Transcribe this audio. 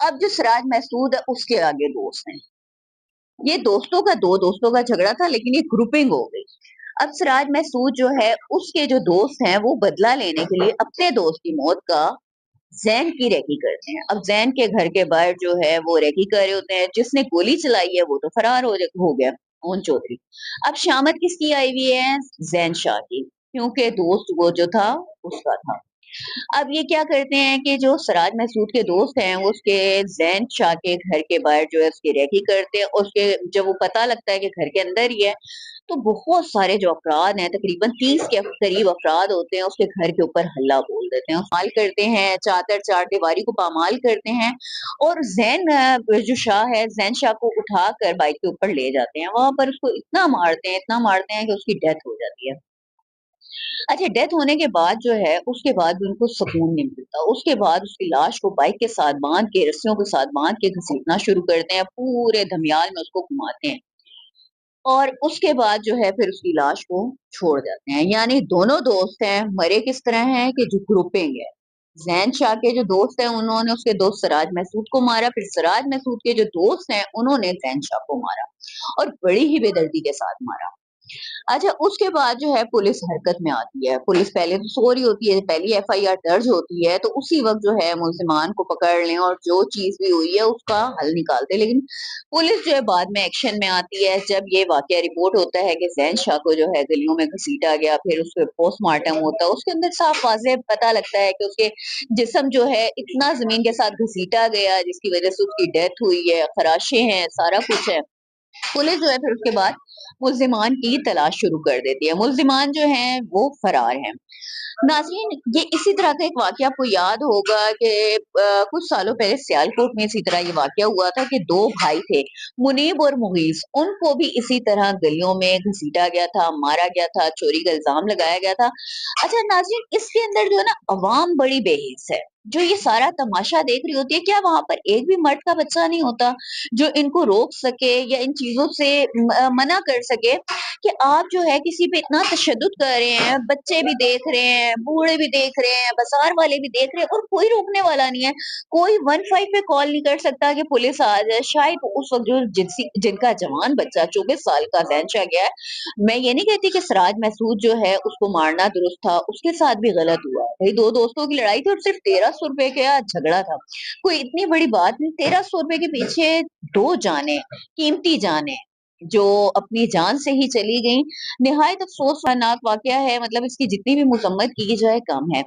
अब जो सिराज महसूद है उसके आगे दोस्त हैं। ये दो दोस्तों का झगड़ा था लेकिन ये ग्रुपिंग हो गई। अब सिराज महसूद जो है उसके जो दोस्त हैं वो बदला लेने के लिए अपने दोस्त की मौत का ज़ैन की रेकी करते हैं। अब ज़ैन के घर के बाहर जो है वो रेकी कर रहे होते हैं, जिसने गोली चलाई है वो तो फरार हो गया, ओन चौधरी। अब शामत किसकी आई हुई है? ज़ैन शाह की, क्योंकि दोस्त वो जो था उसका था। अब ये क्या करते हैं कि जो सिराज महसूद के दोस्त हैं, वो उसके ज़ैन शाह के घर के बाहर जो है उसकी रेकी करते हैं और उसके जब वो पता लगता है कि घर के अंदर ही है, तो बहुत सारे जो अफ़राद हैं, तकरीबन 30 के करीब अफ़राद होते हैं, उसके घर के ऊपर हल्ला बोल देते हैं, पामाल करते हैं, चादर चारदीवारी को पामाल करते हैं और जो शाह है, ज़ैन शाह को उठाकर बाइक के ऊपर ले जाते हैं। वहाँ पर उसको इतना मारते हैं कि उसकी डेथ हो जाती है। अच्छा, डेथ होने के बाद जो है, उसके बाद भी उनको सुकून नहीं मिलता। उसके बाद उसकी लाश को बाइक के साथ बाँध के, रस्सियों के साथ बाँध के घसीटना शुरू करते हैं, पूरे धमियाल में उसको घुमाते हैं और उसके बाद जो है फिर उसकी लाश को छोड़ जाते हैं। यानी दोनों दोस्त हैं, मरे किस तरह हैं कि जो ग्रुपिंग है। ज़ैन शाह के जो दोस्त हैं, उन्होंने उसके दोस्त सिराज महसूद को मारा, फिर सिराज महसूद के जो दोस्त हैं, उन्होंने ज़ैन शाह को मारा और बड़ी ही बेदर्दी के साथ मारा। अच्छा, उसके बाद जो है पुलिस हरकत में आती है। पुलिस पहले तो सो रही होती है, पहली एफआईआर दर्ज होती है, तो उसी वक़्त जो है मुल्ज़िमान को पकड़ लें और जो चीज़ भी हुई है उसका हल निकालते हैं। लेकिन पुलिस जो है बाद में एक्शन में आती है, जब ये वाक़या रिपोर्ट होता है कि ज़ैन शाह को जो है गलियों में घसीटा गया, फिर उस पे पोस्टमार्टम होता है, उसके अंदर साफ वाज़ेह पता लगता है कि उसके जिस्म जो है इतना ज़मीन के साथ घसीटा गया जिसकी वज़ह से उसकी डेथ हुई है, ख़राशें हैं, सारा कुछ है। पुलिस जो है फिर उसके बाद मुल्ज़िमान की तलाश शुरू कर देती है। मुल्ज़िमान जो हैं वो फरार हैं। नाज़रीन, ये इसी तरह का एक वाक़या आपको याद होगा कि कुछ सालों पहले सियालकोट में इसी तरह ये वाक़या हुआ था कि 2 भाई थे, मुनीब और मुगीज़, उनको भी इसी तरह गलियों में घसीटा गया था, मारा गया था, चोरी का इल्ज़ाम लगाया गया था। अच्छा नाज़रीन, इसके अंदर जो है ना अवाम बड़ी बेहिस है, जो ये सारा तमाशा देख रही होती है, क्या वहाँ पर एक भी मर्द का बच्चा नहीं होता, जो इनको रोक सके या इन चीज़ों से मना कर सके कि आप जो है किसी पे इतना तशद्दुद कर रहे हैं, बच्चे भी देख रहे हैं, बूढ़े भी देख रहे हैं, बाज़ार वाले भी देख रहे हैं और कोई रोकने वाला नहीं है। कोई 15 पे कॉल नहीं कर सकता कि पुलिस आ जाए। शायद उस वक़्त जो जिनका जवान बच्चा 24 साल का ज़ैनशा गया है, मैं ये नहीं कहती कि सिराज महसूद जो है उसको मारना दुरुस्त था, उसके साथ भी गलत हुआ। भई 2 दोस्तों की लड़ाई थी और सिर्फ़ ₹1300 का झगड़ा था। कोई इतनी बड़ी बात नहीं, ₹1300 के पीछे 2 जानें, कीमती जानें जो अपनी जान से ही चली गईं। निहायत अफ़सोसनाक वाक़या है, मतलब इसकी जितनी भी मज़म्मत की जाए कम है।